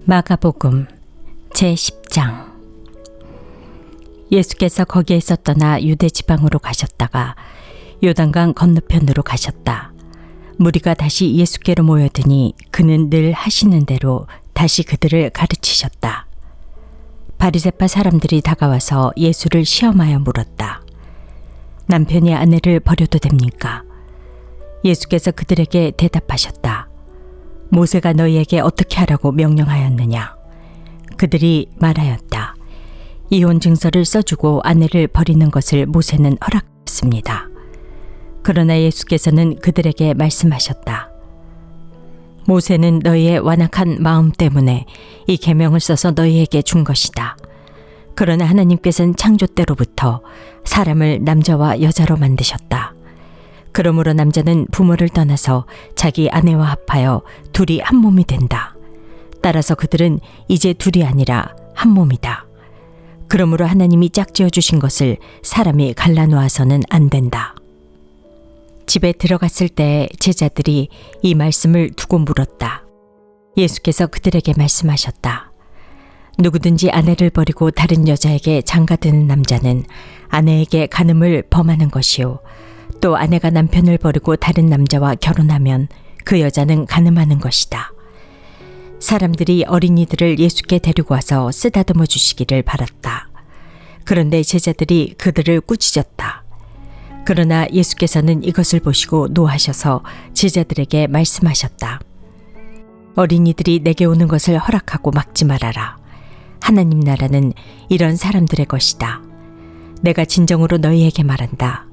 마가복음 제10장. 예수께서 거기에서 떠나 유대 지방으로 가셨다가 요단강 건너편으로 가셨다. 무리가 다시 예수께로 모여드니 그는 늘 하시는 대로 다시 그들을 가르치셨다. 바리새파 사람들이 다가와서 예수를 시험하여 물었다. 남편이 아내를 버려도 됩니까? 예수께서 그들에게 대답하셨다. 모세가 너희에게 어떻게 하라고 명령하였느냐? 그들이 말하였다. 이혼 증서를 써주고 아내를 버리는 것을 모세는 허락했습니다. 그러나 예수께서는 그들에게 말씀하셨다. 모세는 너희의 완악한 마음 때문에 이 계명을 써서 너희에게 준 것이다. 그러나 하나님께서는 창조 때로부터 사람을 남자와 여자로 만드셨다. 그러므로 남자는 부모를 떠나서 자기 아내와 합하여 둘이 한 몸이 된다. 따라서 그들은 이제 둘이 아니라 한 몸이다. 그러므로 하나님이 짝지어 주신 것을 사람이 갈라놓아서는 안 된다. 집에 들어갔을 때 제자들이 이 말씀을 두고 물었다. 예수께서 그들에게 말씀하셨다. 누구든지 아내를 버리고 다른 여자에게 장가드는 남자는 아내에게 간음을 범하는 것이요. 또 아내가 남편을 버리고 다른 남자와 결혼하면 그 여자는 간음하는 것이다. 사람들이 어린이들을 예수께 데리고 와서 쓰다듬어 주시기를 바랐다. 그런데 제자들이 그들을 꾸짖었다. 그러나 예수께서는 이것을 보시고 노하셔서 제자들에게 말씀하셨다. 어린이들이 내게 오는 것을 허락하고 막지 말아라. 하나님 나라는 이런 사람들의 것이다. 내가 진정으로 너희에게 말한다.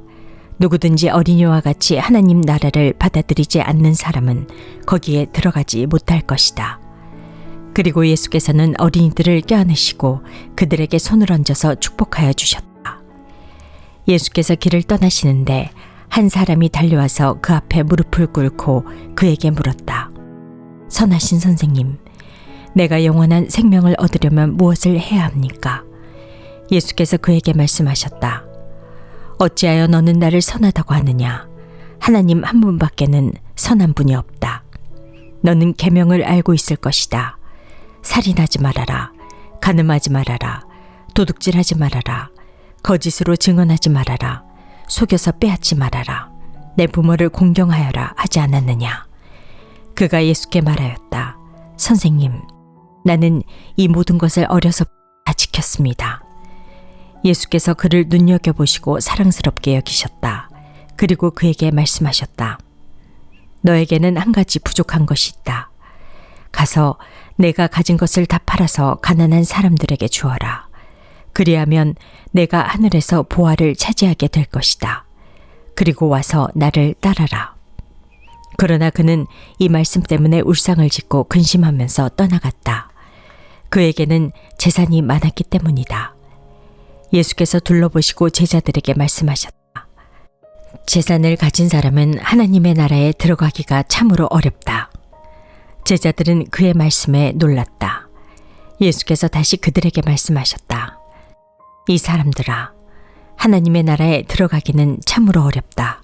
누구든지 어린이와 같이 하나님 나라를 받아들이지 않는 사람은 거기에 들어가지 못할 것이다. 그리고 예수께서는 어린이들을 껴안으시고 그들에게 손을 얹어서 축복하여 주셨다. 예수께서 길을 떠나시는데 한 사람이 달려와서 그 앞에 무릎을 꿇고 그에게 물었다. 선하신 선생님, 내가 영원한 생명을 얻으려면 무엇을 해야 합니까? 예수께서 그에게 말씀하셨다. 어찌하여 너는 나를 선하다고 하느냐? 하나님 한 분밖에는 선한 분이 없다. 너는 계명을 알고 있을 것이다. 살인하지 말아라. 간음하지 말아라. 도둑질하지 말아라. 거짓으로 증언하지 말아라. 속여서 빼앗지 말아라. 내 부모를 공경하여라 하지 않았느냐? 그가 예수께 말하였다. 선생님, 나는 이 모든 것을 어려서 다 지켰습니다. 예수께서 그를 눈여겨보시고 사랑스럽게 여기셨다. 그리고 그에게 말씀하셨다. 너에게는 한 가지 부족한 것이 있다. 가서 내가 가진 것을 다 팔아서 가난한 사람들에게 주어라. 그리하면 내가 하늘에서 보화를 차지하게 될 것이다. 그리고 와서 나를 따라라. 그러나 그는 이 말씀 때문에 울상을 짓고 근심하면서 떠나갔다. 그에게는 재산이 많았기 때문이다. 예수께서 둘러보시고 제자들에게 말씀하셨다. 재산을 가진 사람은 하나님의 나라에 들어가기가 참으로 어렵다. 제자들은 그의 말씀에 놀랐다. 예수께서 다시 그들에게 말씀하셨다. 이 사람들아, 하나님의 나라에 들어가기는 참으로 어렵다.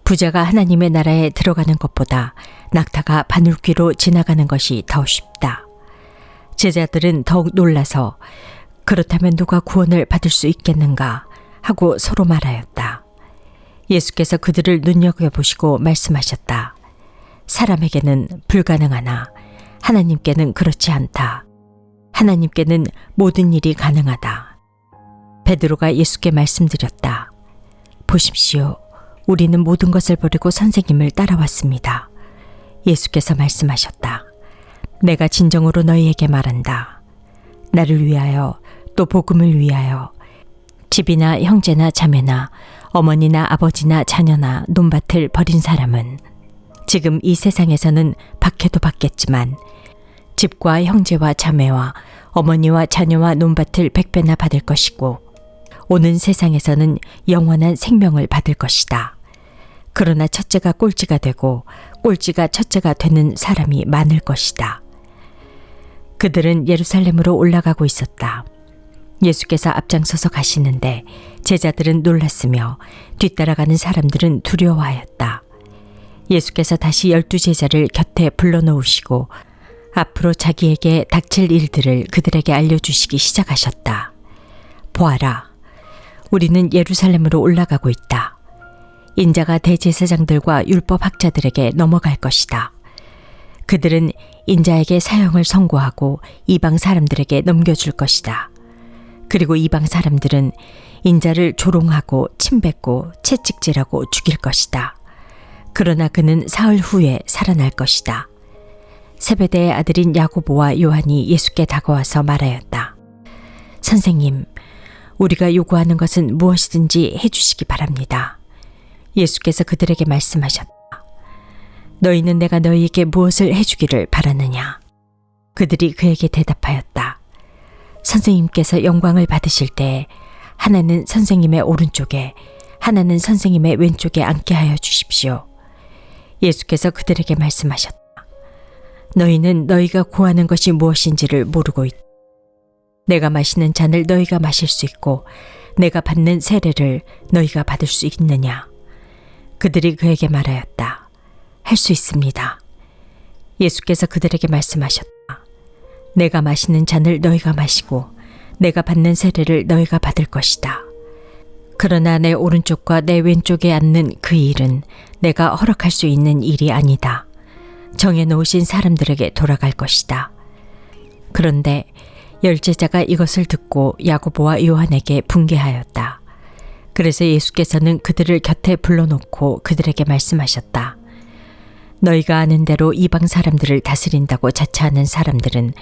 부자가 하나님의 나라에 들어가는 것보다 낙타가 바늘귀로 지나가는 것이 더 쉽다. 제자들은 더욱 놀라서 그렇다면 누가 구원을 받을 수 있겠는가 하고 서로 말하였다. 예수께서 그들을 눈여겨보시고 말씀하셨다. 사람에게는 불가능하나 하나님께는 그렇지 않다. 하나님께는 모든 일이 가능하다. 베드로가 예수께 말씀드렸다. 보십시오. 우리는 모든 것을 버리고 선생님을 따라왔습니다. 예수께서 말씀하셨다. 내가 진정으로 너희에게 말한다. 나를 위하여 또 복음을 위하여 집이나 형제나 자매나 어머니나 아버지나 자녀나 논밭을 버린 사람은 지금 이 세상에서는 박해도 받겠지만 집과 형제와 자매와 어머니와 자녀와 논밭을 100배나 받을 것이고 오는 세상에서는 영원한 생명을 받을 것이다. 그러나 첫째가 꼴찌가 되고 꼴찌가 첫째가 되는 사람이 많을 것이다. 그들은 예루살렘으로 올라가고 있었다. 예수께서 앞장서서 가시는데 제자들은 놀랐으며 뒤따라가는 사람들은 두려워하였다. 예수께서 다시 12 제자를 곁에 불러놓으시고 앞으로 자기에게 닥칠 일들을 그들에게 알려주시기 시작하셨다. 보아라, 우리는 예루살렘으로 올라가고 있다. 인자가 대제사장들과 율법학자들에게 넘어갈 것이다. 그들은 인자에게 사형을 선고하고 이방 사람들에게 넘겨줄 것이다. 그리고 이방 사람들은 인자를 조롱하고 침뱉고 채찍질하고 죽일 것이다. 그러나 그는 사흘 후에 살아날 것이다. 세베대의 아들인 야고보와 요한이 예수께 다가와서 말하였다. 선생님, 우리가 요구하는 것은 무엇이든지 해주시기 바랍니다. 예수께서 그들에게 말씀하셨다. 너희는 내가 너희에게 무엇을 해주기를 바라느냐? 그들이 그에게 대답하였다. 선생님께서 영광을 받으실 때 하나는 선생님의 오른쪽에 하나는 선생님의 왼쪽에 앉게 하여 주십시오. 예수께서 그들에게 말씀하셨다. 너희는 너희가 구하는 것이 무엇인지를 모르고 있다. 내가 마시는 잔을 너희가 마실 수 있고 내가 받는 세례를 너희가 받을 수 있느냐? 그들이 그에게 말하였다. 할 수 있습니다. 예수께서 그들에게 말씀하셨다. 내가 마시는 잔을 너희가 마시고 내가 받는 세례를 너희가 받을 것이다. 그러나 내 오른쪽과 내 왼쪽에 앉는 그 일은 내가 허락할 수 있는 일이 아니다. 정해놓으신 사람들에게 돌아갈 것이다. 그런데 열제자가 이것을 듣고 야고보와 요한에게 분개하였다. 그래서 예수께서는 그들을 곁에 불러놓고 그들에게 말씀하셨다. 너희가 아는 대로 이방 사람들을 다스린다고 자처하는 사람들은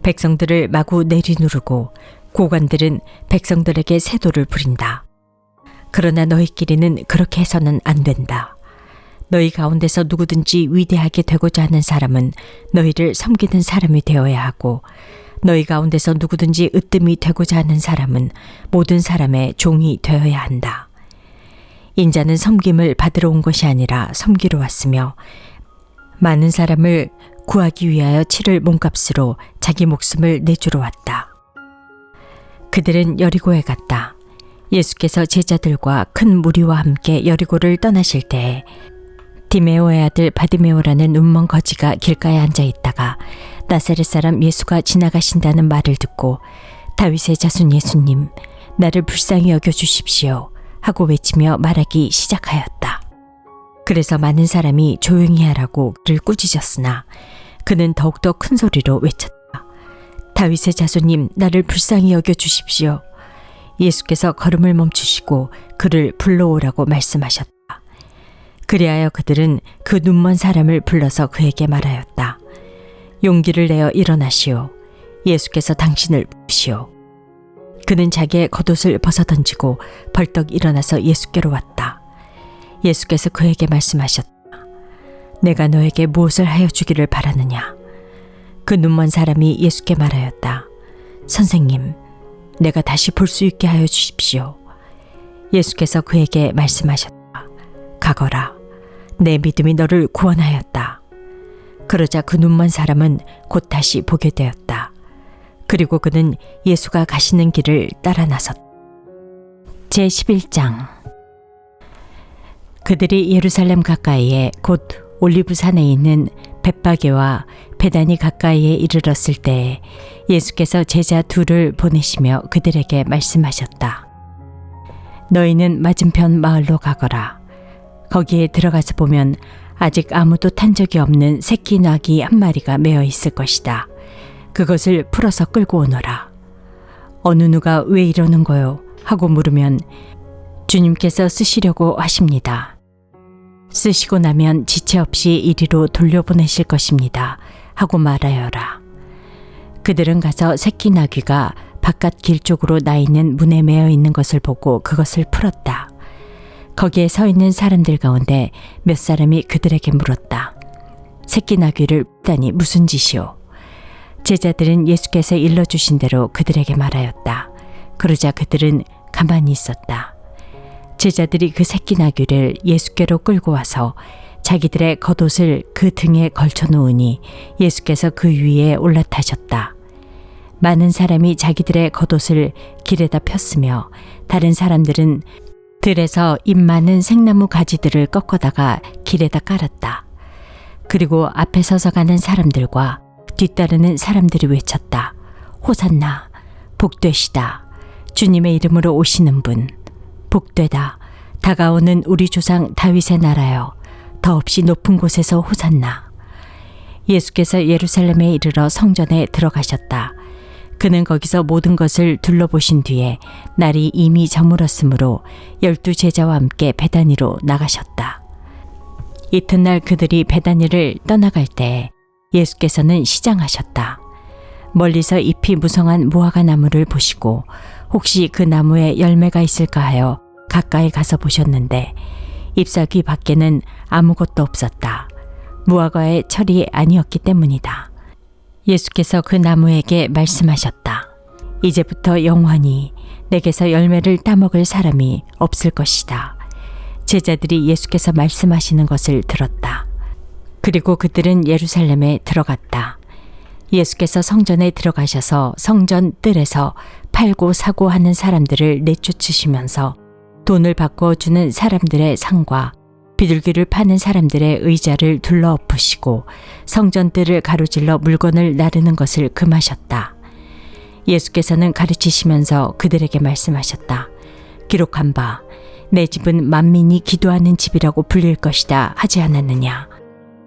백성들을 마구 내리누르고 고관들은 백성들에게 세도를 부린다. 그러나 너희끼리는 그렇게 해서는 안 된다. 너희 가운데서 누구든지 위대하게 되고자 하는 사람은 너희를 섬기는 사람이 되어야 하고 너희 가운데서 누구든지 으뜸이 되고자 하는 사람은 모든 사람의 종이 되어야 한다. 인자는 섬김을 받으러 온 것이 아니라 섬기러 왔으며 많은 사람을 구하기 위하여 치를 몸값으로 자기 목숨을 내주러 왔다. 그들은 여리고에 갔다. 예수께서 제자들과 큰 무리와 함께 여리고를 떠나실 때에 디메오의 아들 바디메오라는 눈먼 거지가 길가에 앉아 있다가 나사렛 사람 예수가 지나가신다는 말을 듣고 다윗의 자손 예수님, 나를 불쌍히 여겨 주십시오 하고 외치며 말하기 시작하였다. 그래서 많은 사람이 조용히 하라고 그를 꾸짖었으나 그는 더욱더 큰 소리로 외쳤다. 다윗의 자손님, 나를 불쌍히 여겨 주십시오. 예수께서 걸음을 멈추시고 그를 불러오라고 말씀하셨다. 그리하여 그들은 그 눈먼 사람을 불러서 그에게 말하였다. 용기를 내어 일어나시오. 예수께서 당신을 부르시오. 그는 자기의 겉옷을 벗어던지고 벌떡 일어나서 예수께로 왔다. 예수께서 그에게 말씀하셨다. 내가 너에게 무엇을 하여 주기를 바라느냐? 그 눈먼 사람이 예수께 말하였다. 선생님, 내가 다시 볼 수 있게 하여 주십시오. 예수께서 그에게 말씀하셨다. 가거라. 내 믿음이 너를 구원하였다. 그러자 그 눈먼 사람은 곧 다시 보게 되었다. 그리고 그는 예수가 가시는 길을 따라 나섰다. 제11장. 그들이 예루살렘 가까이에 곧 올리브산에 있는 벳바게와 베다니 가까이에 이르렀을 때 예수께서 제자 둘을 보내시며 그들에게 말씀하셨다. 너희는 맞은편 마을로 가거라. 거기에 들어가서 보면 아직 아무도 탄 적이 없는 새끼 나귀 한 마리가 매어 있을 것이다. 그것을 풀어서 끌고 오너라. 어느 누가 왜 이러는 거요? 하고 물으면 주님께서 쓰시려고 하십니다. 쓰시고 나면 지체 없이 이리로 돌려보내실 것입니다. 하고 말하여라. 그들은 가서 새끼 나귀가 바깥 길 쪽으로 나 있는 문에 매어 있는 것을 보고 그것을 풀었다. 거기에 서 있는 사람들 가운데 몇 사람이 그들에게 물었다. 새끼 나귀를 풀다니 무슨 짓이오? 제자들은 예수께서 일러주신 대로 그들에게 말하였다. 그러자 그들은 가만히 있었다. 제자들이 그 새끼 나귀를 예수께로 끌고 와서 자기들의 겉옷을 그 등에 걸쳐 놓으니 예수께서 그 위에 올라타셨다. 많은 사람이 자기들의 겉옷을 길에다 폈으며 다른 사람들은 들에서 잎 많은 생나무 가지들을 꺾어다가 길에다 깔았다. 그리고 앞에 서서 가는 사람들과 뒤따르는 사람들이 외쳤다. 호산나, 복되시다. 주님의 이름으로 오시는 분. 복되다. 다가오는 우리 조상 다윗의 나라여. 더없이 높은 곳에서 호산나. 예수께서 예루살렘에 이르러 성전에 들어가셨다. 그는 거기서 모든 것을 둘러보신 뒤에 날이 이미 저물었으므로 12 제자와 함께 베다니로 나가셨다. 이튿날 그들이 베다니를 떠나갈 때 예수께서는 시장하셨다. 멀리서 잎이 무성한 무화과 나무를 보시고 혹시 그 나무에 열매가 있을까 하여 가까이 가서 보셨는데 잎사귀 밖에는 아무것도 없었다. 무화과의 철이 아니었기 때문이다. 예수께서 그 나무에게 말씀하셨다. 이제부터 영원히 내게서 열매를 따먹을 사람이 없을 것이다. 제자들이 예수께서 말씀하시는 것을 들었다. 그리고 그들은 예루살렘에 들어갔다. 예수께서 성전에 들어가셔서 성전 뜰에서 팔고 사고 하는 사람들을 내쫓으시면서 돈을 바꿔 주는 사람들의 상과 비둘기를 파는 사람들의 의자를 둘러 엎으시고 성전 뜰을 가로질러 물건을 나르는 것을 금하셨다. 예수께서는 가르치시면서 그들에게 말씀하셨다. 기록한 바 내 집은 만민이 기도하는 집이라고 불릴 것이다 하지 않았느냐.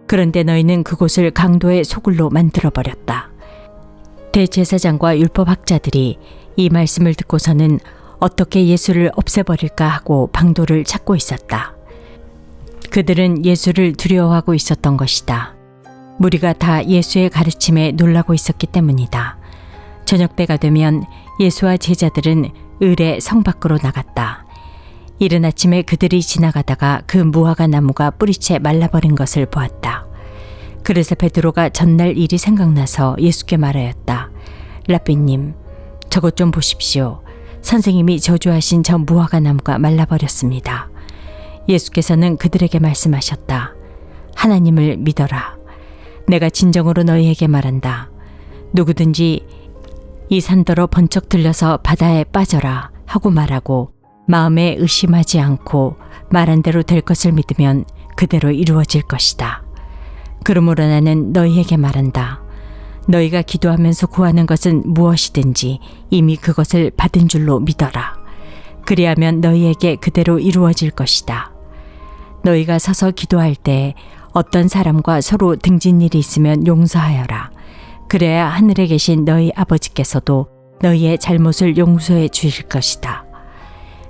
그런데 너희는 그곳을 강도의 소굴로 만들어버렸다. 대제사장과 율법학자들이 이 말씀을 듣고서는 어떻게 예수를 없애버릴까 하고 방도를 찾고 있었다. 그들은 예수를 두려워하고 있었던 것이다. 무리가 다 예수의 가르침에 놀라고 있었기 때문이다. 저녁 때가 되면 예수와 제자들은 을에 성 밖으로 나갔다. 이른 아침에 그들이 지나가다가 그 무화과 나무가 뿌리채 말라버린 것을 보았다. 그래서 베드로가 전날 일이 생각나서 예수께 말하였다. 라삐님, 저것 좀 보십시오. 선생님이 저주하신 저 무화과 나무가 말라버렸습니다. 예수께서는 그들에게 말씀하셨다. 하나님을 믿어라. 내가 진정으로 너희에게 말한다. 누구든지 이 산더러 번쩍 들려서 바다에 빠져라 하고 말하고 마음에 의심하지 않고 말한 대로 될 것을 믿으면 그대로 이루어질 것이다. 그러므로 나는 너희에게 말한다. 너희가 기도하면서 구하는 것은 무엇이든지 이미 그것을 받은 줄로 믿어라. 그리하면 너희에게 그대로 이루어질 것이다. 너희가 서서 기도할 때 어떤 사람과 서로 등진 일이 있으면 용서하여라. 그래야 하늘에 계신 너희 아버지께서도 너희의 잘못을 용서해 주실 것이다.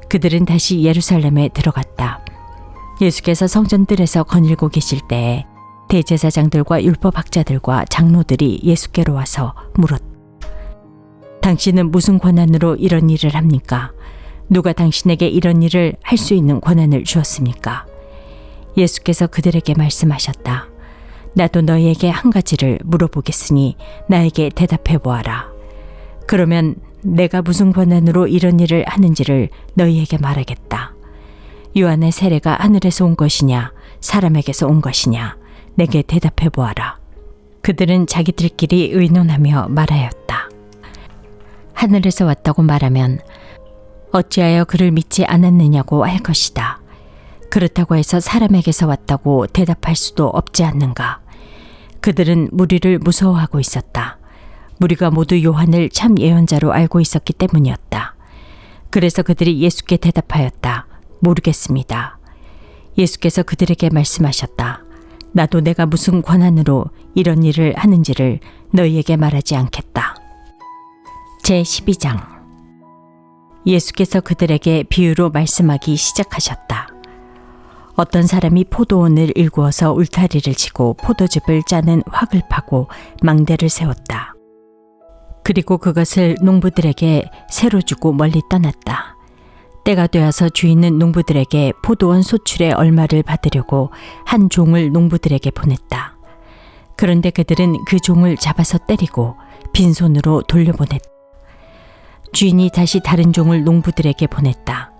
그들은 다시 예루살렘에 들어갔다. 예수께서 성전뜰에서 거닐고 계실 때에 대제사장들과 율법학자들과 장로들이 예수께로 와서 물었다. 당신은 무슨 권한으로 이런 일을 합니까? 누가 당신에게 이런 일을 할 수 있는 권한을 주었습니까? 예수께서 그들에게 말씀하셨다. 나도 너희에게 한 가지를 물어보겠으니 나에게 대답해 보아라. 그러면 내가 무슨 권한으로 이런 일을 하는지를 너희에게 말하겠다. 요한의 세례가 하늘에서 온 것이냐 사람에게서 온 것이냐 내게 대답해 보아라. 그들은 자기들끼리 의논하며 말하였다. 하늘에서 왔다고 말하면 어찌하여 그를 믿지 않았느냐고 할 것이다. 그렇다고 해서 사람에게서 왔다고 대답할 수도 없지 않는가. 그들은 무리를 무서워하고 있었다. 무리가 모두 요한을 참 예언자로 알고 있었기 때문이었다. 그래서 그들이 예수께 대답하였다. 모르겠습니다. 예수께서 그들에게 말씀하셨다. 나도 내가 무슨 권한으로 이런 일을 하는지를 너희에게 말하지 않겠다. 제12장 예수께서 그들에게 비유로 말씀하기 시작하셨다. 어떤 사람이 포도원을 일구어서 울타리를 치고 포도즙을 짜는 확을 파고 망대를 세웠다. 그리고 그것을 농부들에게 새로 주고 멀리 떠났다. 때가 되어서 주인은 농부들에게 포도원 소출의 얼마를 받으려고 한 종을 농부들에게 보냈다. 그런데 그들은 그 종을 잡아서 때리고 빈손으로 돌려보냈다. 주인이 다시 다른 종을 농부들에게 보냈다.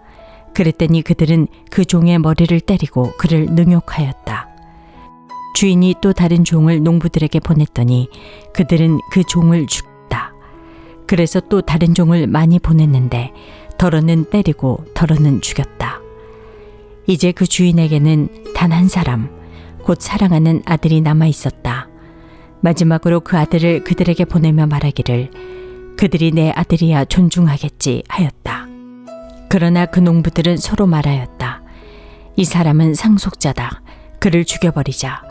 그랬더니 그들은 그 종의 머리를 때리고 그를 능욕하였다. 주인이 또 다른 종을 농부들에게 보냈더니 그들은 그 종을 죽였다. 그래서 또 다른 종을 많이 보냈는데 더러는 때리고 더러는 죽였다. 이제 그 주인에게는 단 한 사람, 곧 사랑하는 아들이 남아 있었다. 마지막으로 그 아들을 그들에게 보내며 말하기를 그들이 내 아들이야 존중하겠지 하였다. 그러나 그 농부들은 서로 말하였다. 이 사람은 상속자다. 그를 죽여버리자.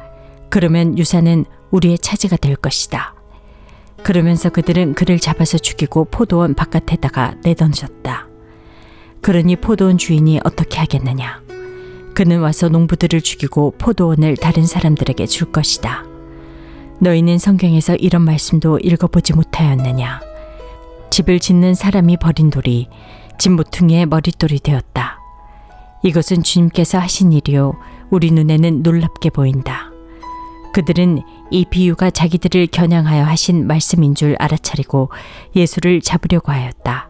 그러면 유산은 우리의 차지가 될 것이다. 그러면서 그들은 그를 잡아서 죽이고 포도원 바깥에다가 내던졌다. 그러니 포도원 주인이 어떻게 하겠느냐. 그는 와서 농부들을 죽이고 포도원을 다른 사람들에게 줄 것이다. 너희는 성경에서 이런 말씀도 읽어보지 못하였느냐. 집을 짓는 사람이 버린 돌이 집 모퉁이의 머릿돌이 되었다. 이것은 주님께서 하신 일이요 우리 눈에는 놀랍게 보인다. 그들은 이 비유가 자기들을 겨냥하여 하신 말씀인 줄 알아차리고 예수를 잡으려고 하였다.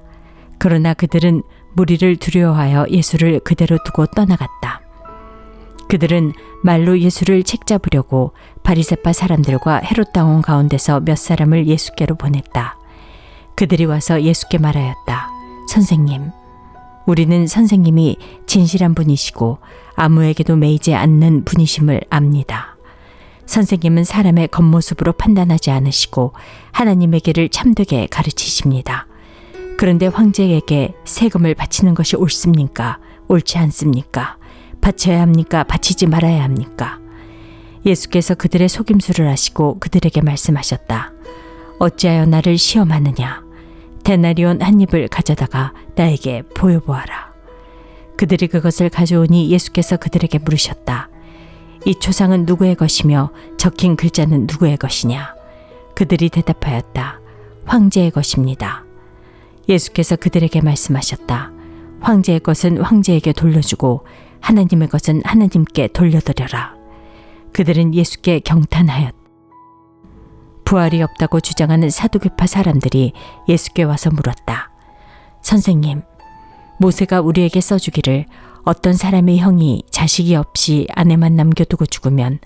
그러나 그들은 무리를 두려워하여 예수를 그대로 두고 떠나갔다. 그들은 말로 예수를 책잡으려고 바리새파 사람들과 헤롯 당원 가운데서 몇 사람을 예수께로 보냈다. 그들이 와서 예수께 말하였다. 선생님, 우리는 선생님이 진실한 분이시고 아무에게도 매이지 않는 분이심을 압니다. 선생님은 사람의 겉모습으로 판단하지 않으시고 하나님의 길을 참되게 가르치십니다. 그런데 황제에게 세금을 바치는 것이 옳습니까? 옳지 않습니까? 바쳐야 합니까? 바치지 말아야 합니까? 예수께서 그들의 속임수를 아시고 그들에게 말씀하셨다. 어찌하여 나를 시험하느냐? 데나리온 한 입을 가져다가 나에게 보여보아라. 그들이 그것을 가져오니 예수께서 그들에게 물으셨다. 이 초상은 누구의 것이며 적힌 글자는 누구의 것이냐? 그들이 대답하였다. 황제의 것입니다. 예수께서 그들에게 말씀하셨다. 황제의 것은 황제에게 돌려주고 하나님의 것은 하나님께 돌려드려라. 그들은 예수께 경탄하였다. 부활이 없다고 주장하는 사두개파 사람들이 예수께 와서 물었다. 선생님, 모세가 우리에게 써주기를 어떤 사람의 형이 자식이 없이 아내만 남겨두고 죽으면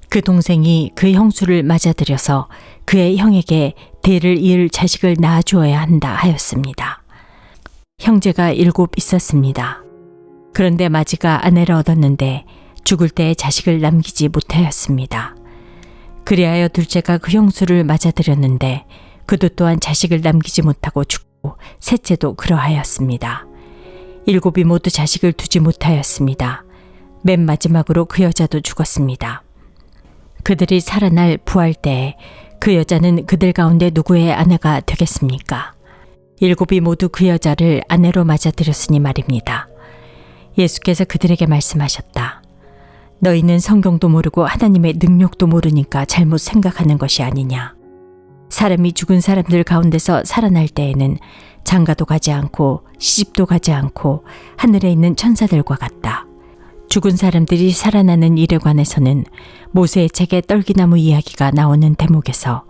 그 동생이 그 형수를 맞아들여서 그의 형에게 대를 이을 자식을 낳아주어야 한다 하였습니다. 형제가 7 있었습니다. 그런데 마지가 아내를 얻었는데 죽을 때에 자식을 남기지 못하였습니다. 그리하여 둘째가 그 형수를 맞아들였는데 그도 또한 자식을 남기지 못하고 죽고 셋째도 그러하였습니다. 7이 모두 자식을 두지 못하였습니다. 맨 마지막으로 그 여자도 죽었습니다. 그들이 살아날 부활 때에 그 여자는 그들 가운데 누구의 아내가 되겠습니까? 7이 모두 그 여자를 아내로 맞아들였으니 말입니다. 예수께서 그들에게 말씀하셨다. 너희는 성경도 모르고 하나님의 능력도 모르니까 잘못 생각하는 것이 아니냐. 사람이 죽은 사람들 가운데서 살아날 때에는 장가도 가지 않고 시집도 가지 않고 하늘에 있는 천사들과 같다. 죽은 사람들이 살아나는 일에 관해서는 모세의 책에 떨기나무 이야기가 나오는 대목에서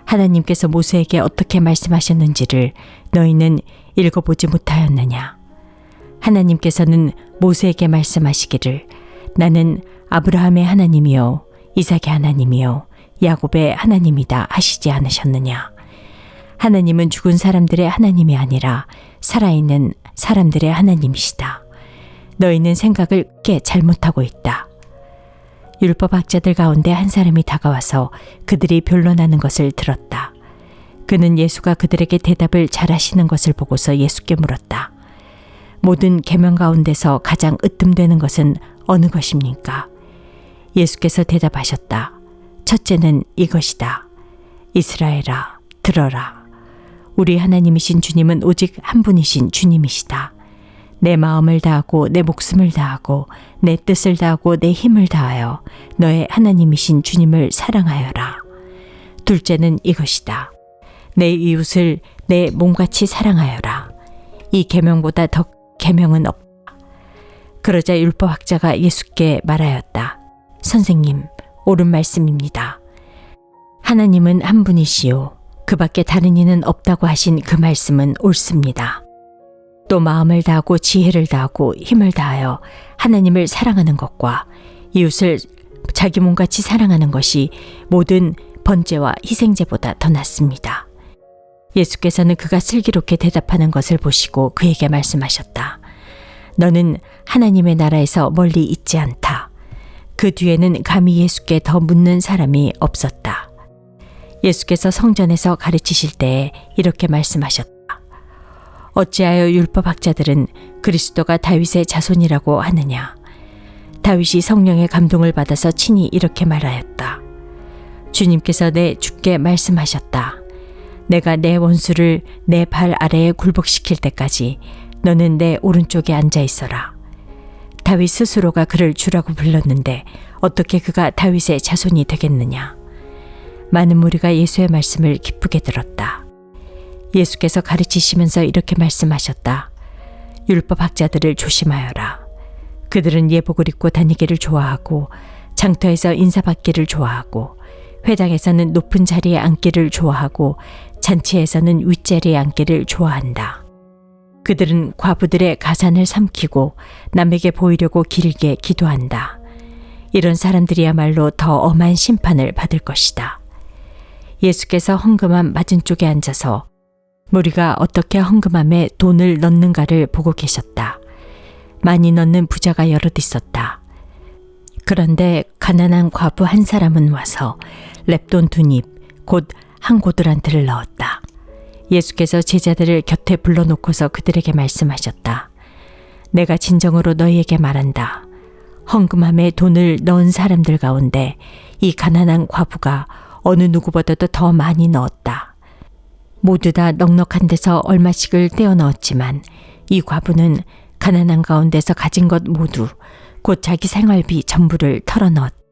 하나님께서 모세에게 어떻게 말씀하셨는지를 너희는 읽어보지 못하였느냐. 하나님께서는 모세에게 말씀하시기를 나는 아브라함의 하나님이요 이삭의 하나님이요 야곱의 하나님이다 하시지 않으셨느냐. 하나님은 죽은 사람들의 하나님이 아니라 살아있는 사람들의 하나님이시다. 너희는 생각을 꽤 잘못하고 있다. 율법학자들 가운데 한 사람이 다가와서 그들이 변론하는 것을 들었다. 그는 예수가 그들에게 대답을 잘하시는 것을 보고서 예수께 물었다. 모든 계명 가운데서 가장 으뜸되는 것은 어느 것입니까? 예수께서 대답하셨다. 첫째는 이것이다. 이스라엘아, 들어라. 우리 하나님이신 주님은 오직 한 분이신 주님이시다. 내 마음을 다하고 내 목숨을 다하고 내 뜻을 다하고 내 힘을 다하여 너의 하나님이신 주님을 사랑하여라. 둘째는 이것이다. 내 이웃을 내 몸같이 사랑하여라. 이 계명보다 더 계명은 없다. 그러자 율법학자가 예수께 말하였다. 선생님, 옳은 말씀입니다. 하나님은 한 분이시요 그 밖에 다른 이는 없다고 하신 그 말씀은 옳습니다. 또 마음을 다하고 지혜를 다하고 힘을 다하여 하나님을 사랑하는 것과 이웃을 자기 몸같이 사랑하는 것이 모든 번제와 희생제보다 더 낫습니다. 예수께서는 그가 슬기롭게 대답하는 것을 보시고 그에게 말씀하셨다. 너는 하나님의 나라에서 멀리 있지 않다. 그 뒤에는 감히 예수께 더 묻는 사람이 없었다. 예수께서 성전에서 가르치실 때에 이렇게 말씀하셨다. 어찌하여 율법학자들은 그리스도가 다윗의 자손이라고 하느냐? 다윗이 성령의 감동을 받아서 친히 이렇게 말하였다. 주님께서 내 주께 말씀하셨다. 내가 내 원수를 내 발 아래에 굴복시킬 때까지 너는 내 오른쪽에 앉아 있어라. 다윗 스스로가 그를 주라고 불렀는데 어떻게 그가 다윗의 자손이 되겠느냐? 많은 무리가 예수의 말씀을 기쁘게 들었다. 예수께서 가르치시면서 이렇게 말씀하셨다. 율법학자들을 조심하여라. 그들은 예복을 입고 다니기를 좋아하고 장터에서 인사받기를 좋아하고 회당에서는 높은 자리에 앉기를 좋아하고 잔치에서는 윗자리에 앉기를 좋아한다. 그들은 과부들의 가산을 삼키고 남에게 보이려고 길게 기도한다. 이런 사람들이야말로 더 엄한 심판을 받을 것이다. 예수께서 헌금함 맞은쪽에 앉아서 무리가 어떻게 헌금함에 돈을 넣는가를 보고 계셨다. 많이 넣는 부자가 여럿 있었다. 그런데 가난한 과부 한 사람은 와서 렙돈 2닙, 곧 한 고드란트를 넣었다. 예수께서 제자들을 곁에 불러놓고서 그들에게 말씀하셨다. 내가 진정으로 너희에게 말한다. 헌금함에 돈을 넣은 사람들 가운데 이 가난한 과부가 어느 누구보다도 더 많이 넣었다. 모두 다 넉넉한 데서 얼마씩을 떼어 넣었지만 이 과부는 가난한 가운데서 가진 것 모두 곧 자기 생활비 전부를 털어 넣었다.